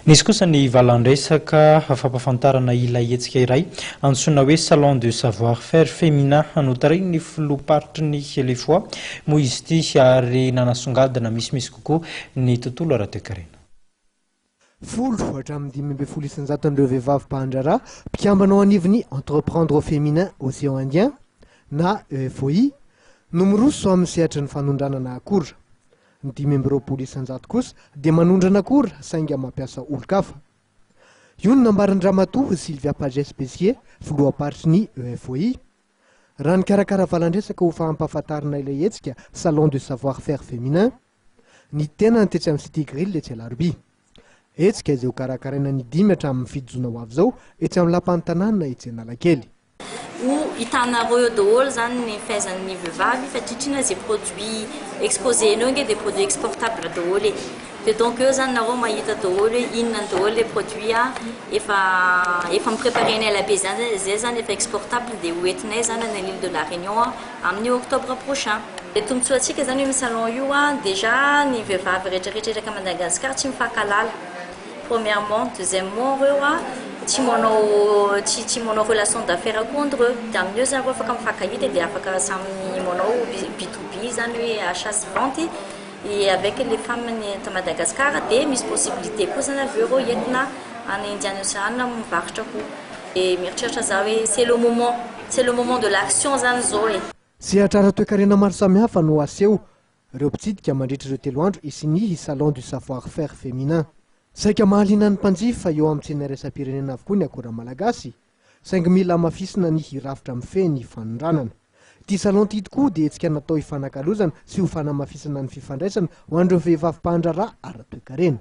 Nisy kosa ny valan-dresaka fampafantarana ilay hetsika iray antsoina hoe salon de savoir-faire féminin hanotariny ny filoparitry ny Lefoa moa izy ity ary nanasongadina misimisy kokoa ny tontolo ara-toekarena. Folo hatramin'ny 5 isanjaton'ireo vehivavy mpandrara mpikambanao anivon'ny entreprendre au féminin Océan Indien na EFOI no miroso amin'ny sehatra ny fanondranana akora. Ny 5 isanjato kosa dia manondrana akora sainga mampiasa olon-kafa. Io no nambaran'ny ramatoa Sylvia Pages-Bessier, filohamparitry ny EFOI. Raha ny karakara valan-dresaka ho fahampahafantarana ilay hetsika salon de savoir-faire féminin, ny tena ny tetsy amin'ny Cité Grill etsy Alarby. Hetsika izay ho karakaraina ny 5 hatramin'ny fidozona ho avy zao etsy amin'ny lapan'ny tanàna etsy Analakely. Ou hitanareo daholo zany ny fahaizan'ny vehivavy fatritrina zay produits exposés des produits exportables daholo e. Dia donc eo zany nareo mahita daholo hoe inona daholo les produits efa mipréparenay labe zany zay zany efa exportable dia hoentinay zany any l'île de la Réunion amin'ny octobre prochain. Dia tombotsoa antsika zany hoe salon io déjà ny vehivavy rehetrarehetra eraka Madagasikara tsy mifankalala. Premièrement, deuxièmement reo tsy manao relation d'affaires contre eux. Dia amin'io zany reo afaka mifankahita dia afaka samy manao B2B zany hoe achat-vente et avec les femmes de Madagascar dia misy possibilité koa zany avy eo entina any Indian Ocean mivarotra koa. Et mieritreritra za hoe c'est le moment de l'action zany zao e. Sehatra ara-toekarena maro samihafa no aseho ireo mpitsidika mandritra ireo 3 andro isinihy salon du savoir-faire féminin. Saika mahaliana ny mpanjifa eo amin'ny tsena iraisam-pirenena avokoa ny akora malagasy, saingy mila mafisina ny hirafitra amin'ny feny fanondranana. Ity salon ity tokoa dia hetsika natao hifanakalozana sy ho fanamafisana ny fifandraisana ho an'ireo vehivavy mpandrara ara-toekarena.